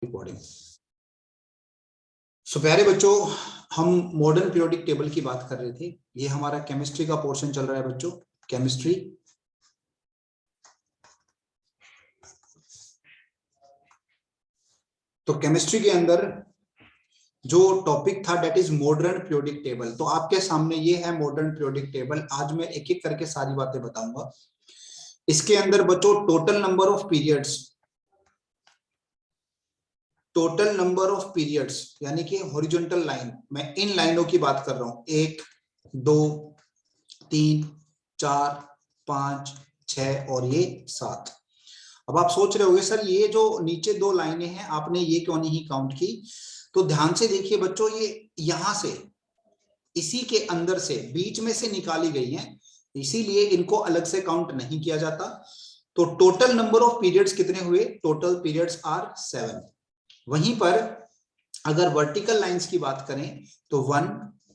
Recording. सो प्यारे बच्चों, हम मॉडर्न पीरियोडिक टेबल की बात कर रहे थे। ये हमारा केमिस्ट्री का पोर्शन चल रहा है बच्चों, केमिस्ट्री। तो केमिस्ट्री के अंदर जो टॉपिक था that is modern periodic table. तो आपके सामने ये है मॉडर्न पीरियोडिक टेबल। आज मैं एक एक करके सारी बातें बताऊंगा। इसके अंदर बच्चों total number of periods, total number of periods यानी कि हॉरिजॉन्टल लाइन, मैं इन लाइनों की बात कर रहा हूं। 1, 2, 3, 4, 5, 6 और ये 7। अब आप सोच रहे होंगे सर ये जो नीचे दो लाइनें हैं आपने ये क्यों नहीं काउंट की? तो ध्यान से देखिए बच्चों, ये यहां से इसी के अंदर से बीच में से निकाली गई हैं, इसीलिए इनको अलग से काउंट नहीं किया जाता। तो टोटल नंबर ऑफ पीरियड्स कितने हुए? Total periods are 7। वहीं पर अगर वर्टिकल लाइंस की बात करें तो 1,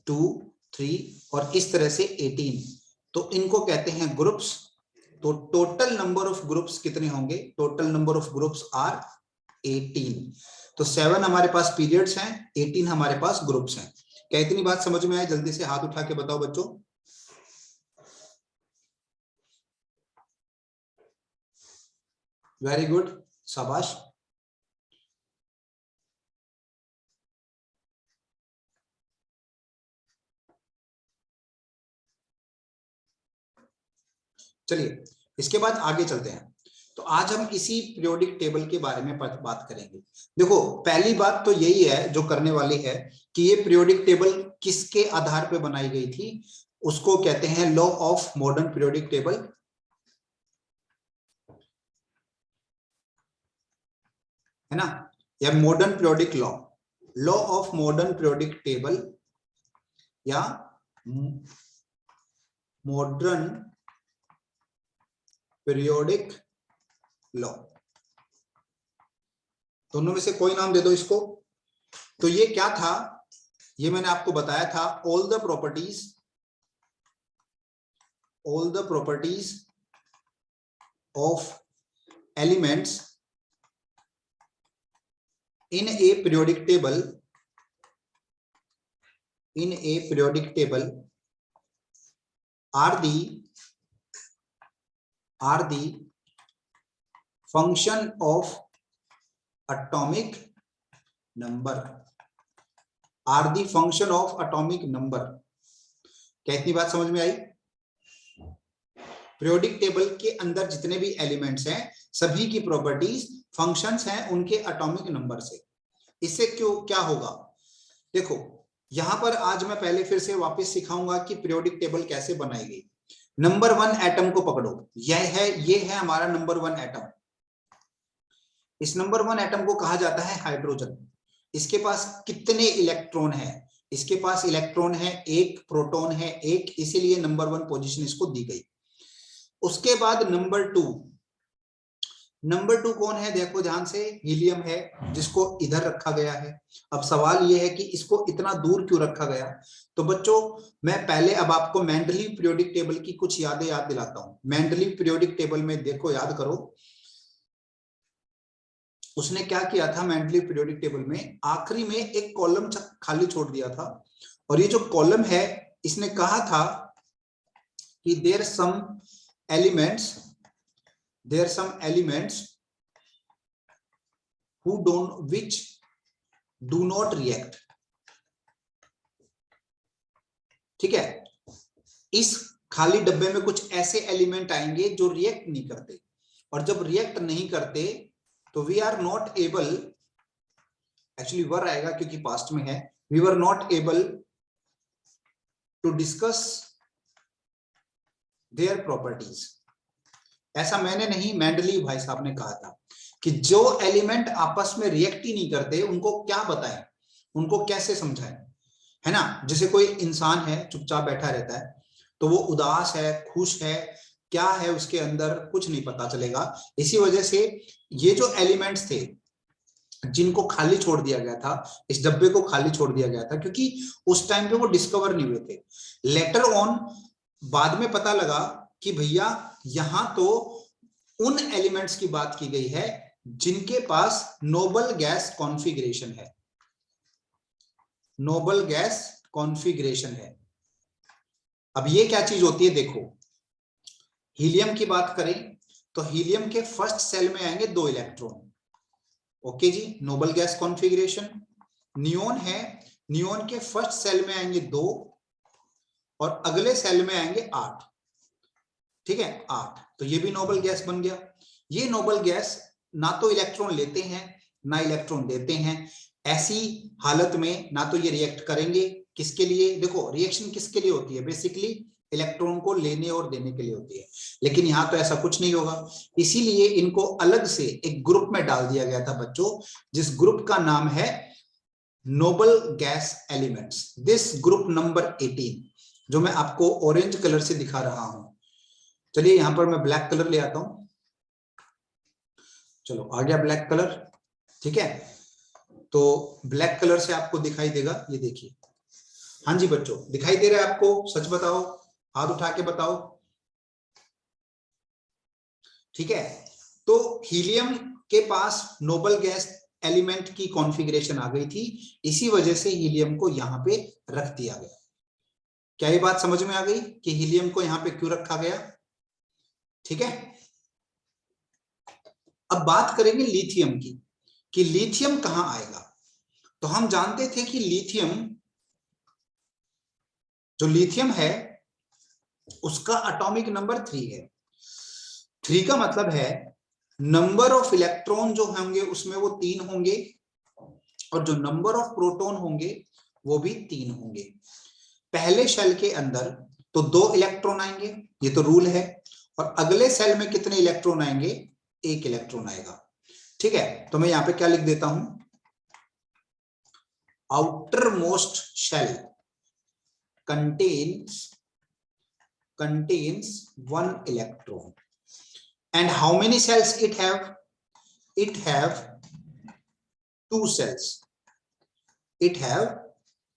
2, 3 और इस तरह से 18। तो इनको कहते हैं ग्रुप्स। तो टोटल नंबर ऑफ ग्रुप्स कितने होंगे? Total number of groups are 18। तो 7 हमारे पास पीरियड्स हैं, 18 हमारे पास ग्रुप्स हैं। क्या इतनी बात समझ में आए? जल्दी से हाथ उठा के बताओ बच्चों। वेरी गुड, शाबाश। चलिए इसके बाद आगे चलते हैं। तो आज हम इसी पीरियोडिक टेबल के बारे में बात करेंगे। देखो पहली बात तो यही है जो करने वाली है कि ये पीरियोडिक टेबल किसके आधार पर बनाई गई थी? उसको कहते हैं law of modern periodic table, है ना, या modern periodic law, law of modern periodic table या मॉडर्न पीरियोडिक लॉ, दोनों में से कोई नाम दे दो इसको। तो ये क्या था? ये मैंने आपको बताया था, all the properties of elements in a periodic table are the function of atomic number, are the function of atomic number। क्या इतनी बात समझ में आई? पीरियोडिक टेबल के अंदर जितने भी एलिमेंट्स हैं सभी की प्रॉपर्टीज फंक्शंस हैं उनके एटॉमिक नंबर से। इससे क्यों क्या होगा? देखो यहां पर आज मैं पहले फिर से वापस सिखाऊंगा कि पीरियोडिक टेबल कैसे बनाई गई। नंबर 1 एटम को पकड़ो, ये है हमारा नंबर 1 एटम। इस नंबर 1 एटम को कहा जाता है हाइड्रोजन। इसके पास कितने इलेक्ट्रॉन है? इसके पास इलेक्ट्रॉन है 1, प्रोटॉन है 1, इसीलिए नंबर 1 पोजीशन इसको दी गई। उसके बाद नंबर 2 कौन है? देखो ध्यान से, हीलियम है जिसको इधर रखा गया है। अब सवाल यह है कि इसको इतना दूर क्यों रखा गया? तो बच्चों मैं पहले अब आपको मेंडलीव पीरियोडिक टेबल की कुछ यादें याद दिलाता हूं। मेंडलीव पीरियोडिक टेबल में देखो, याद करो उसने क्या किया था। मेंडलीव पीरियोडिक टेबल में आखिरी में एक कॉलम खाली छोड़ दिया था, और ये जो कॉलम है इसने कहा था कि there some elements which do not react। ठीक है, इस खाली डब्बे में कुछ ऐसे एलिमेंट आएंगे जो रिएक्ट नहीं करते, और जब रिएक्ट नहीं करते तो we are not able, actually were आएगा क्योंकि पास्ट में है, we were not able to discuss their properties. ऐसा मैंने नहीं, मेंडलीव भाई साहब ने कहा था कि जो एलिमेंट आपस में रिएक्ट ही नहीं करते उनको क्या बताएं, उनको कैसे समझाएं, है ना। जैसे कोई इंसान है चुपचाप बैठा रहता है, तो वो उदास है, खुश है, क्या है उसके अंदर कुछ नहीं पता चलेगा। इसी वजह से ये जो एलिमेंट्स थे जिनको खाली छोड़ दिया गया था, इस डब्बे को खाली छोड़ दिया गया था क्योंकि उस टाइम पे वो डिस्कवर नहीं हुए थे। लेटर ऑन बाद में पता लगा कि भैया यहां तो उन एलिमेंट्स की बात की गई है जिनके पास नोबल गैस कॉन्फ़िगरेशन है, नोबल गैस कॉन्फ़िगरेशन है। अब ये क्या चीज होती है, देखो हीलियम की बात करें तो हीलियम के फर्स्ट सेल में आएंगे 2 इलेक्ट्रॉन, ओके जी, नोबल गैस कॉन्फ़िगरेशन। नियोन है, नियोन के फर्स्ट सेल में आएंगे 2 और अगले सेल में आएंगे 8, ठीक है 8, तो ये भी नोबल गैस बन गया। ये नोबल गैस ना तो इलेक्ट्रॉन लेते हैं ना इलेक्ट्रॉन देते हैं, ऐसी हालत में ना तो ये रिएक्ट करेंगे, किसके लिए, देखो रिएक्शन किसके लिए होती है, बेसिकली इलेक्ट्रॉन को लेने और देने के लिए होती है, लेकिन यहाँ तो ऐसा कुछ नहीं होगा, इसीलिए इनको अलग से एक ग्रुप में डाल दिया गया था बच्चों, जिस ग्रुप का नाम है noble gas elements. This group number 18 जो मैं आपको ऑरेंज कलर से दिखा रहा हूं, चलिए यहां पर मैं ब्लैक कलर ले आता हूं, चलो आ गया ब्लैक कलर, ठीक है, तो ब्लैक कलर से आपको दिखाई देगा, ये देखिए, हाँ जी बच्चों दिखाई दे रहा है आपको, सच बताओ, हाथ उठा के बताओ, ठीक है। तो हीलियम के पास नोबल गैस एलिमेंट की कॉन्फ़िगरेशन आ गई थी, इसी वजह से हीलियम को यहां पे रख दिया गया। क्या ये बात समझ में आ गई कि हीलियम को यहां पे क्यों रखा गया, ठीक है। अब बात करेंगे लिथियम की, कि लिथियम कहां आएगा। तो हम जानते थे कि लिथियम, जो लिथियम है उसका एटॉमिक नंबर 3 है। 3 का मतलब है नंबर ऑफ इलेक्ट्रॉन जो होंगे उसमें वो 3 होंगे, और जो नंबर ऑफ प्रोटॉन होंगे वो भी 3 होंगे। पहले शेल के अंदर तो 2 इलेक्ट्रॉन आएंगे, ये तो रूल है, और अगले सेल में कितने इलेक्ट्रॉन आएंगे, 1 इलेक्ट्रॉन आएगा, ठीक है। तो मैं यहां पे क्या लिख देता हूं, outer most shell contains 1 electron, and how many cells it have, it have 2 cells, it have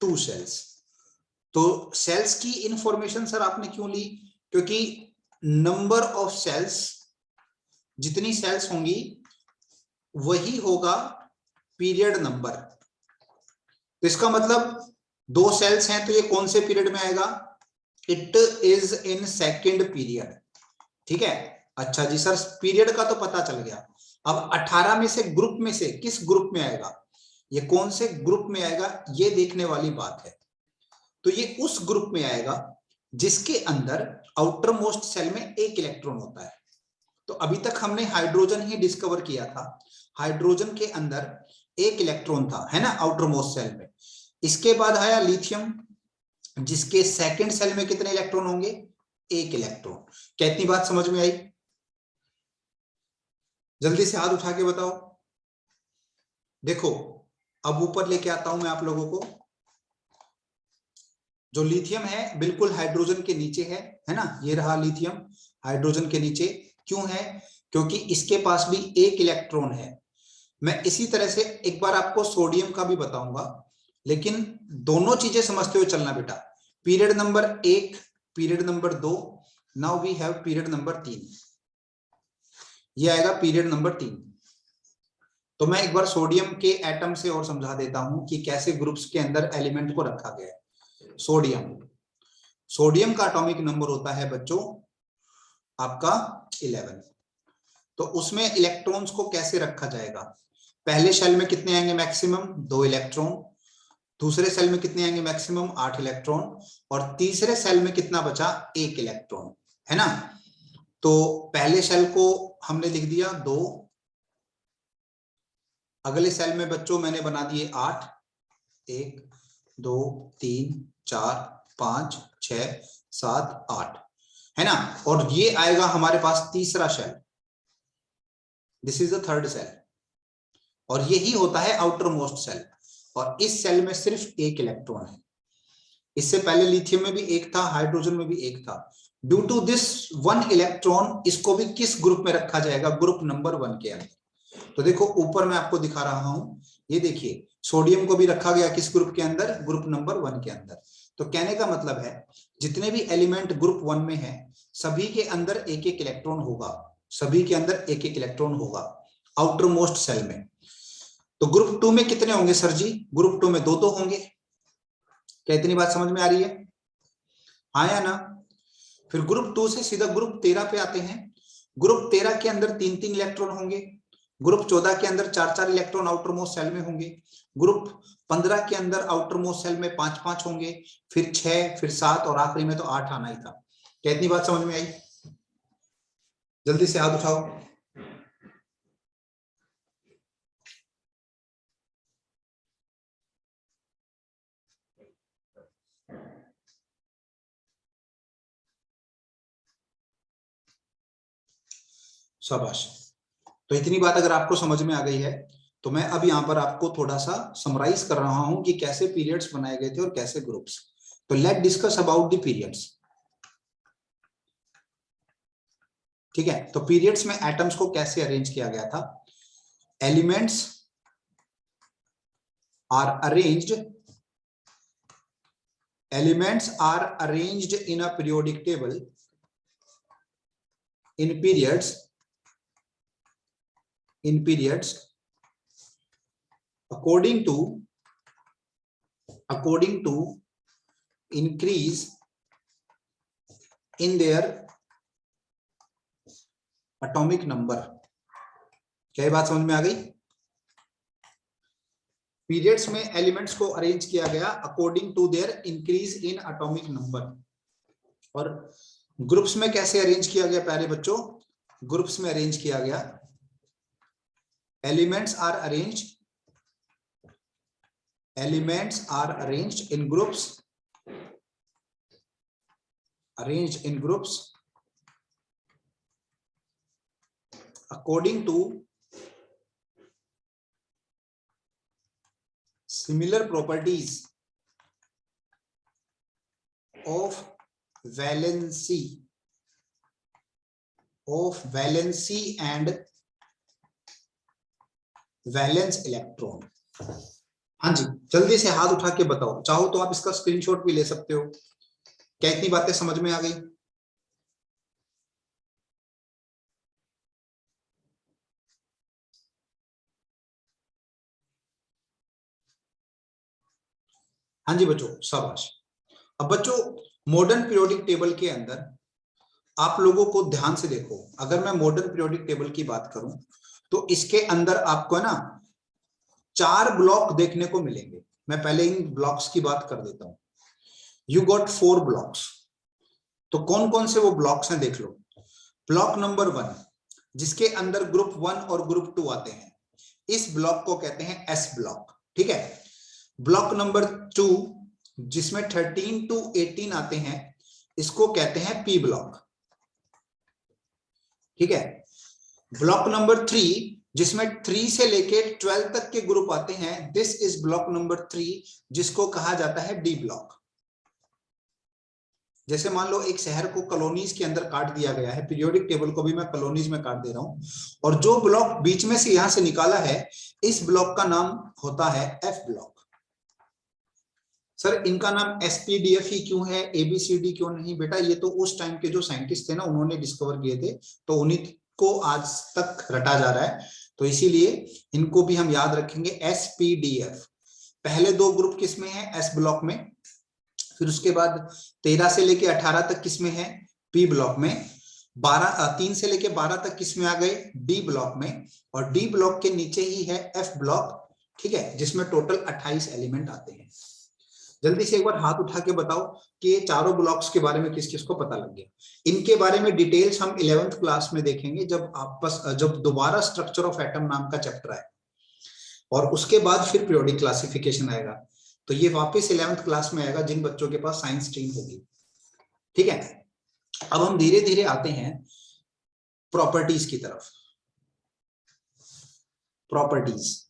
2 cells। तो सेल्स की इंफॉर्मेशन सर आपने क्यों ली, क्योंकि नंबर ऑफ सेल्स, जितनी सेल्स होंगी वही होगा पीरियड नंबर। तो इसका मतलब 2 सेल्स हैं तो ये कौन से पीरियड में आएगा, it is in second period, ठीक है। अच्छा जी सर पीरियड का तो पता चल गया, अब 18 में से ग्रुप में से किस ग्रुप में आएगा, ये कौन से ग्रुप में आएगा, ये देखने वाली बात है। तो ये उस ग्रुप में आएगा जिसके अंदर आउटर मोस्ट सेल में 1 इलेक्ट्रॉन होता है। तो अभी तक हमने हाइड्रोजन ही डिस्कवर किया था, हाइड्रोजन के अंदर 1 इलेक्ट्रॉन था, है ना, आउटर मोस्ट सेल में। इसके बाद आया लिथियम, जिसके सेकंड सेल में कितने इलेक्ट्रॉन होंगे, 1 इलेक्ट्रॉन। क्या इतनी बात समझ में आई, जल्दी से हाथ उठा के बताओ। देखो अब ऊपर लेके आता हूं मैं आप लोगों को, जो लिथियम है बिल्कुल हाइड्रोजन के नीचे है ना, ये रहा लिथियम हाइड्रोजन के नीचे, क्यों है, क्योंकि इसके पास भी 1 इलेक्ट्रॉन है। मैं इसी तरह से एक बार आपको सोडियम का भी बताऊंगा, लेकिन दोनों चीजें समझते हुए चलना बेटा। Period number 1, period number 2, now we have period number 3, ये आएगा पीरियड नंबर 3। तो मैं एक बार सोडियम के एटम से और समझा देता हूं कि कैसे ग्रुप्स के अंदर एलिमेंट को रखा गया है। सोडियम, सोडियम का एटॉमिक नंबर होता है बच्चों आपका 11। तो उसमें इलेक्ट्रॉन्स को कैसे रखा जाएगा, पहले शेल में कितने आएंगे मैक्सिमम, 2 इलेक्ट्रॉन, दूसरे सेल में कितने आएंगे मैक्सिमम 8 इलेक्ट्रॉन, और तीसरे सेल में कितना बचा, 1 इलेक्ट्रॉन, है ना। तो पहले सेल को हमने लिख दिया 2, अगले सेल में बच्चों मैंने बना दिए 8, 1 2 3 4 5 6 7 8, है ना। और ये आएगा हमारे पास तीसरा shell, this is the third shell, और यही होता है आउटर मोस्ट सेल, और इस सेल में सिर्फ 1 इलेक्ट्रॉन है। इससे पहले लिथियम में भी 1 था, हाइड्रोजन में भी 1 था। ड्यू टू दिस 1 इलेक्ट्रॉन, इसको भी किस ग्रुप में रखा जाएगा, ग्रुप नंबर 1 के अंदर। तो देखो ऊपर मैं आपको दिखा रहा हूं, ये देखिए सोडियम को भी रखा गया किस ग्रुप के अंदर, ग्रुप नंबर 1 के अंदर। तो कहने का मतलब है जितने भी एलिमेंट ग्रुप 1 में है सभी के अंदर 1-1 इलेक्ट्रॉन होगा, सभी के अंदर 1-1 इलेक्ट्रॉन होगा। आउटर मोस्ट सेल में। तो ग्रुप 2 में कितने होंगे सर जी? ग्रुप 2 में दो दो होंगे। क्या इतनी बात समझ में आ रही है? हाँ या ना? फिर ग्रुप 2 से सीधा ग्रुप 13 पे आते हैं। ग्रुप 13 के अंदर 3-3 इलेक्ट्रॉन होंगे। ग्रुप 14 के अंदर 4-4 इलेक्ट्रॉन आउटर मोस्ट सेल में होंगे। ग्रुप 15 के अंदर आउटर मोस्ट सेल में 5-5 होंगे, फिर 6, फिर 7 और आखिरी में तो 8 आना ही था। क्या इतनी बात समझ में आई? जल्दी से हाथ उठाओ। शाबाश। तो इतनी बात अगर आपको समझ में आ गई है तो मैं अब यहाँ पर आपको थोड़ा सा समराइज कर रहा हूं कि कैसे पीरियड्स बनाए गए थे और कैसे ग्रुप्स। तो late discuss about the periods. ठीक है, तो पीरियड्स में एटम्स को कैसे अरेंज किया गया था? Elements are arranged in a periodic table in periods according to increase in their atomic number। क्या ये बात समझ में आ गई? पीरियड्स में एलिमेंट्स को अरेंज किया गया according to their increase in atomic number. और ग्रुप्स में कैसे अरेंज किया गया प्यारे बच्चों? ग्रुप्स में अरेंज किया गया, elements are arranged in groups, according to similar properties of valency and valence electron. हाँ जी, जल्दी से हाथ उठा के बताओ, चाहो तो आप इसका स्क्रीनशॉट भी ले सकते हो। क्या इतनी बातें समझ में आ गई? हाँ जी बच्चों, शाबाश। अब बच्चों मॉडर्न पीरियोडिक टेबल के अंदर आप लोगों को ध्यान से देखो, अगर मैं मॉडर्न पीरियोडिक टेबल की बात करूं तो इसके अंदर आपको ना 4 ब्लॉक देखने को मिलेंगे। मैं पहले इन ब्लॉक्स की बात कर देता हूं। You got 4 blocks. तो कौन कौन से वो ब्लॉक्स हैं देख लो। ब्लॉक नंबर 1 जिसके अंदर ग्रुप 1 और ग्रुप 2 आते हैं, इस ब्लॉक को कहते हैं एस ब्लॉक। ठीक है। ब्लॉक नंबर 2 जिसमें 13 to 18 आते हैं, इसको कहते हैं पी ब्लॉक। ठीक है। ब्लॉक नंबर 3 जिसमें 3 से लेके 12 तक के ग्रुप आते हैं, दिस इज ब्लॉक नंबर 3 जिसको कहा जाता है डी ब्लॉक। जैसे मान लो एक शहर को कॉलोनीज के अंदर काट दिया गया है, पीरियोडिक टेबल को भी मैं कॉलोनीज में काट दे रहा हूं, और जो ब्लॉक बीच में से यहां से निकाला है, इस ब्लॉक का नाम होता है एफ ब्लॉक। सर इनका नाम एसपीडीएफ ही क्यों है, एबीसीडी क्यों नहीं? बेटा ये तो उस टाइम के जो साइंटिस्ट थे ना, उन्होंने डिस्कवर किए थे, तो उन्हीं को आज तक रटा जा रहा है, तो इसीलिए इनको भी हम याद रखेंगे एसपीडीएफ। पहले 2 ग्रुप किसमें है? एस ब्लॉक में। फिर उसके बाद 13 से लेके 18 तक किसमें है? पी ब्लॉक में। 3 से लेके 12 तक किसमें आ गए? डी ब्लॉक में। और डी ब्लॉक के नीचे ही है एफ ब्लॉक। ठीक है, जिसमें टोटल 28 एलिमेंट आते हैं। जल्दी से एक बार हाथ उठा के बताओ कि ये चारों ब्लॉक्स के बारे में किस किस को पता लग गया। इनके बारे में डिटेल्स हम 11th क्लास में देखेंगे, जब दोबारा स्ट्रक्चर ऑफ एटम नाम का चैप्टर आए, और उसके बाद फिर पीरियोडिक क्लासिफिकेशन आएगा। तो ये वापस 11th क्लास में आएगा जिन बच्चों के पास साइंस स्ट्रीम होगी। ठीक है। अब हम धीरे धीरे आते हैं प्रॉपर्टीज की तरफ। प्रॉपर्टीज,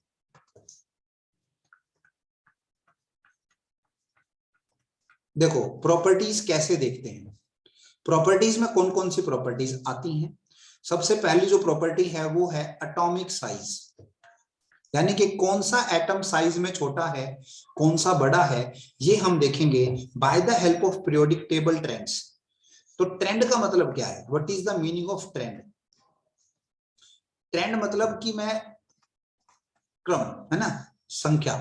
देखो प्रॉपर्टीज कैसे देखते हैं। प्रॉपर्टीज में कौन कौन सी प्रॉपर्टीज आती हैं? सबसे पहली जो प्रॉपर्टी है वो है एटॉमिक साइज, यानी कि कौन सा एटम साइज में छोटा है, कौन सा बड़ा है, ये हम देखेंगे by the help of periodic table trends. तो ट्रेंड का मतलब क्या है? What is the meaning of trend? Trend मतलब कि मैं क्रम, है ना, संख्या,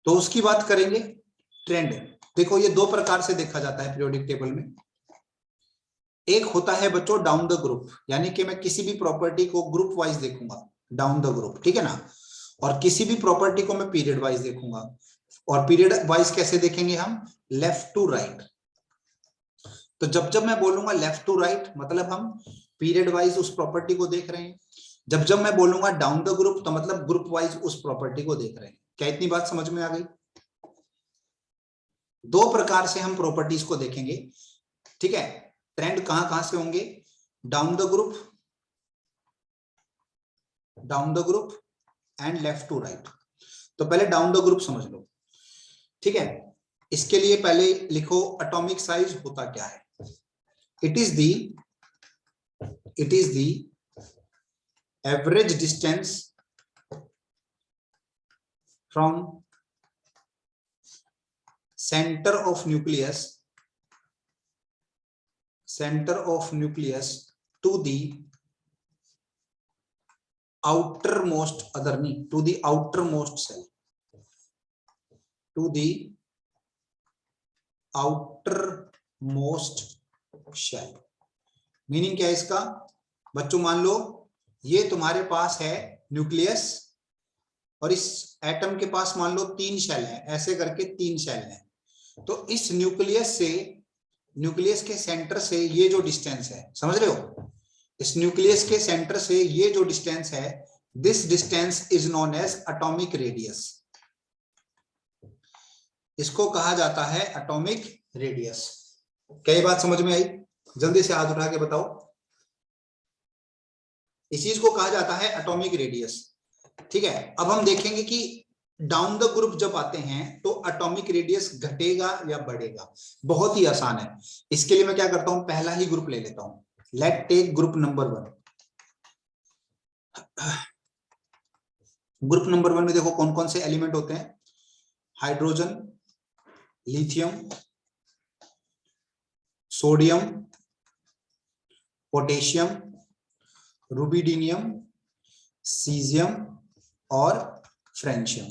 तो उसकी बात करेंगे। ट्रेंड देखो ये दो प्रकार से देखा जाता है पीरियोडिक टेबल में। एक होता है बच्चों डाउन द ग्रुप, यानी कि मैं किसी भी प्रॉपर्टी को ग्रुप वाइज देखूंगा, डाउन द ग्रुप, ठीक है ना। और किसी भी प्रॉपर्टी को मैं पीरियड वाइज देखूंगा। और पीरियड वाइज कैसे देखेंगे हम? Left to right. तो जब जब मैं बोलूंगा लेफ्ट टू राइट मतलब हम पीरियड वाइज उस प्रॉपर्टी को देख रहे हैं। जब जब मैं बोलूंगा डाउन द ग्रुप तो मतलब ग्रुप वाइज उस प्रॉपर्टी को देख रहे हैं। क्या इतनी बात समझ में आ गई? दो प्रकार से हम प्रॉपर्टीज को देखेंगे, ठीक है। ट्रेंड कहां कहां से होंगे? Down the group and left to right. तो पहले डाउन द ग्रुप समझ लो, ठीक है। इसके लिए पहले लिखो एटॉमिक साइज होता क्या है। It is the average distance from centre of nucleus to the outermost shell। Meaning क्या है इसका बच्चों? मान लो ये तुम्हारे पास है न्यूक्लियस और इस एटम के पास मान लो 3 शेल हैं, ऐसे करके 3 शेल हैं। तो इस न्यूक्लियस के सेंटर से ये जो डिस्टेंस है, समझ रहे हो, इस न्यूक्लियस के सेंटर से ये जो डिस्टेंस है, this distance is known as atomic radius. इसको कहा जाता है एटॉमिक रेडियस। क्या ये बात समझ में आई? जल्दी से हाथ उठा के बताओ। इस चीज को कहा जाता है एटॉमिक रेडियस, ठीक है। अब हम देखेंगे कि डाउन द ग्रुप जब आते हैं तो एटॉमिक रेडियस घटेगा या बढ़ेगा। बहुत ही आसान है। इसके लिए मैं क्या करता हूं, पहला ही ग्रुप ले लेता हूं। Let take group number 1। Group number 1 में देखो कौन कौन से एलिमेंट होते हैं? Hydrogen, lithium, sodium, potassium, rubidium, caesium और फ्रेंशियम।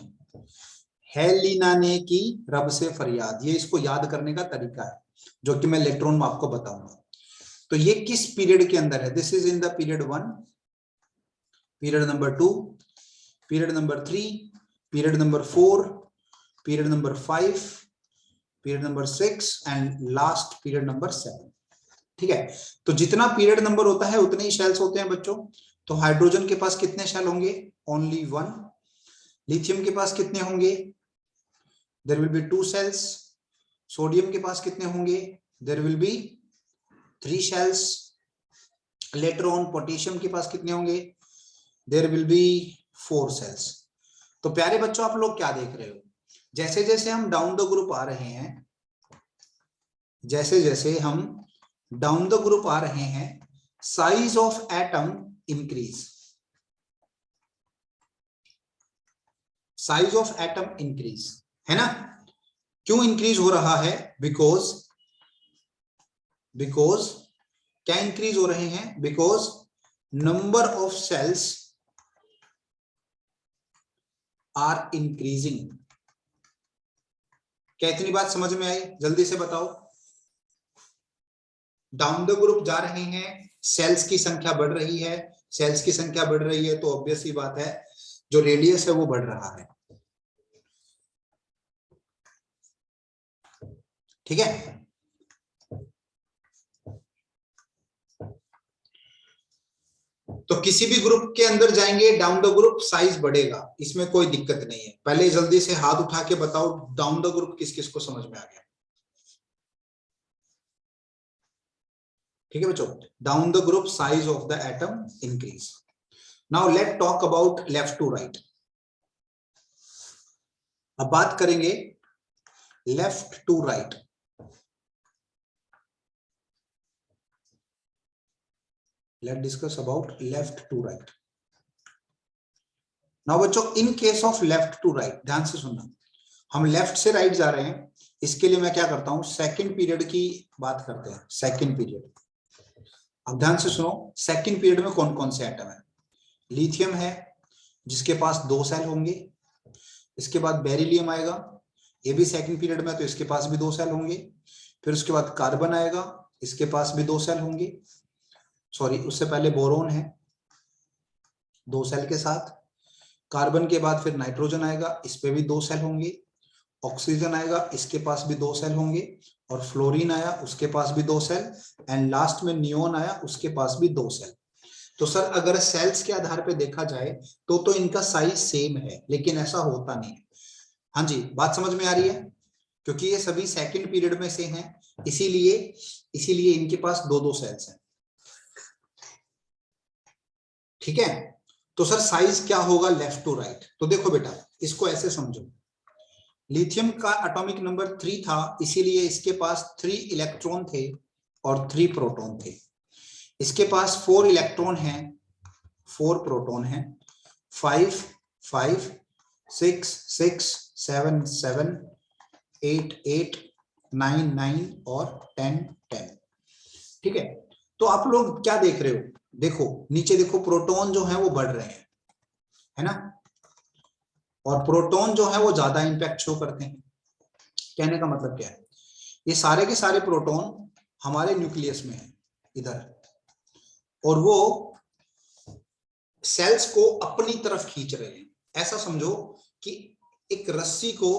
हेलिना ने की रब से फरियाद, ये इसको याद करने का तरीका है जो कि मैं लेटर ऑन आपको बताऊंगा। तो ये किस पीरियड के अंदर है? This is in the period 1, period number 2, period number 3, period number 4, period number 5, period number 6 and last period number 7, ठीक है। तो जितना पीरियड नंबर होता है उतने ही शेल्स होते हैं बच्चों। तो हाइड्रोजन के पास कितने शेल होंगे? ओनली 1। लिथियम के पास कितने होंगे? There will be 2 shells. Sodium के पास कितने होंगे? There will be 3 shells. Later on potassium के पास कितने होंगे? There will be 4 shells. तो प्यारे बच्चों आप लोग क्या देख रहे हो? जैसे जैसे हम डाउन द ग्रुप आ रहे हैं, जैसे जैसे हम डाउन द ग्रुप आ रहे हैं, size of atom increase, size of atom increase, है ना। क्यों इंक्रीज हो रहा है? बिकॉज क्या इंक्रीज हो रहे हैं? Because number of shells are increasing. क्या इतनी बात समझ में आई? जल्दी से बताओ। डाउन द ग्रुप जा रहे हैं, सेल्स की संख्या बढ़ रही है। सेल्स की संख्या बढ़ रही है तो ऑब्वियस ही बात है जो रेडियस है वो बढ़ रहा है, ठीक है। तो किसी भी ग्रुप के अंदर जाएंगे डाउन द ग्रुप साइज बढ़ेगा, इसमें कोई दिक्कत नहीं है। पहले जल्दी से हाथ उठा के बताओ डाउन द ग्रुप किस किस को समझ में आ गया? ठीक है बच्चों, down the group size of the atom increase. Now let talk about left to right. अब बात करेंगे left to right. Let discuss about left to right. Now बच्चों in case of left to right ध्यान से सुनना, हम left से right जा रहे हैं, इसके लिए मैं क्या करता हूं, सेकंड पीरियड की बात करते हैं। सेकंड पीरियड, अब ध्यान से सुनो, सेकंड पीरियड में कौन कौन से एटम है? लिथियम है जिसके पास 2 सेल होंगे। इसके बाद बेरिलियम आएगा, ये भी सेकंड पीरियड में, तो इसके पास भी 2 सेल होंगे। फिर उसके बाद कार्बन आएगा, इसके पास भी 2 सेल होंगे। सॉरी, उससे पहले बोरोन है 2 सेल के साथ। कार्बन के बाद फिर नाइट्रोजन आएगा, इस पे भी 2 सेल होंगे। ऑक्सीजन आएगा, इसके पास भी 2 सेल होंगे। और फ्लोरीन आया, उसके पास भी 2 सेल। एंड लास्ट में नियोन आया, उसके पास भी 2 सेल। तो सर अगर सेल्स के आधार पे देखा जाए तो इनका साइज सेम है, लेकिन ऐसा होता नहीं है। हाँ जी, बात समझ में आ रही है? क्योंकि ये सभी सेकंड पीरियड में से हैं, इसीलिए इनके पास 2-2 सेल्स हैं। ठीक है, तो सर साइज क्या होगा लेफ्ट टू राइट? तो देखो बेटा, इसको ऐसे समझो, लिथियम का एटॉमिक नंबर 3 था, इसीलिए इसके पास 3 इलेक्ट्रॉन थे और 3 प्रोटॉन थे। इसके पास 4 इलेक्ट्रॉन हैं, 4 प्रोटॉन हैं। 5 5 6 6 7 7 8 8 9 9 और 10 10। ठीक है, तो आप लोग क्या देख रहे हो? देखो नीचे देखो, प्रोटॉन जो है वो बढ़ रहे हैं, है ना, और प्रोटॉन जो है वो ज्यादा इंपैक्ट शो करते हैं। कहने का मतलब क्या है, ये सारे के सारे प्रोटॉन हमारे न्यूक्लियस में है इधर, और वो सेल्स को अपनी तरफ खींच रहे हैं। ऐसा समझो कि एक रस्सी को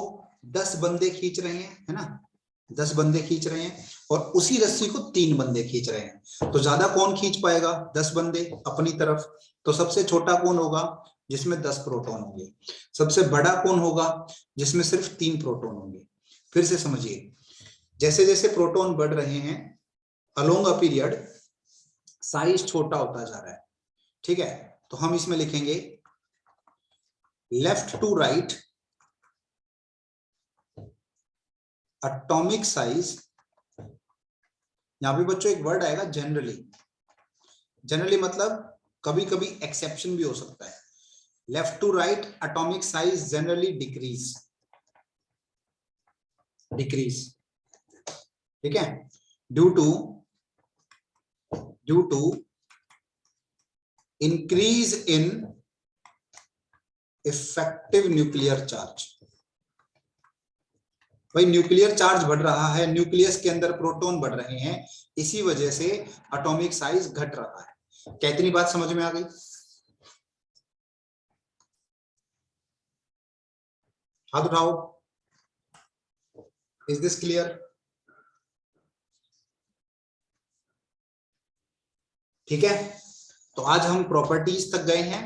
10 बंदे खींच रहे हैं, है ना, 10 बंदे खींच रहे हैं, और उसी रस्सी को 3 बंदे खींच रहे हैं। तो ज्यादा कौन खींच पाएगा? 10 बंदे अपनी तरफ। तो सबसे छोटा कौन होगा? जिसमें 10 प्रोटॉन होंगे। सबसे बड़ा कौन होगा? जिसमें सिर्फ 3 प्रोटॉन होंगे। फिर से समझिए, जैसे जैसे प्रोटॉन बढ़ रहे हैं अलोंग अ पीरियड, साइज छोटा होता जा रहा है। ठीक है, तो हम इसमें लिखेंगे left to right atomic size. यहां पे बच्चों एक वर्ड आएगा जनरली। जनरली मतलब कभी कभी एक्सेप्शन भी हो सकता है। Left to right atomic size generally decrease, ठीक है, due to increase in effective nuclear charge. भाई न्यूक्लियर चार्ज बढ़ रहा है, न्यूक्लियस के अंदर प्रोटॉन बढ़ रहे हैं, इसी वजह से एटॉमिक साइज घट रहा है। क्या इतनी बात समझ में आ गई? हाथ उठाओ। Is this clear? ठीक है, तो आज हम प्रॉपर्टीज तक गए हैं।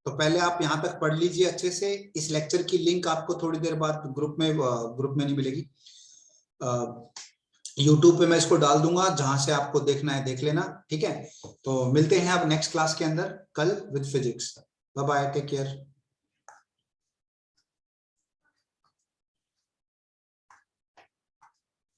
तो पहले आप यहां तक पढ़ लीजिए अच्छे से। इस लेक्चर की लिंक आपको थोड़ी देर बाद ग्रुप में नहीं मिलेगी, यूट्यूब पे मैं इसको डाल दूंगा, जहां से आपको देखना है देख लेना। ठीक है, तो मिलते हैं अब नेक्स्ट क्लास के अंदर कल with physics. Bye bye, take care.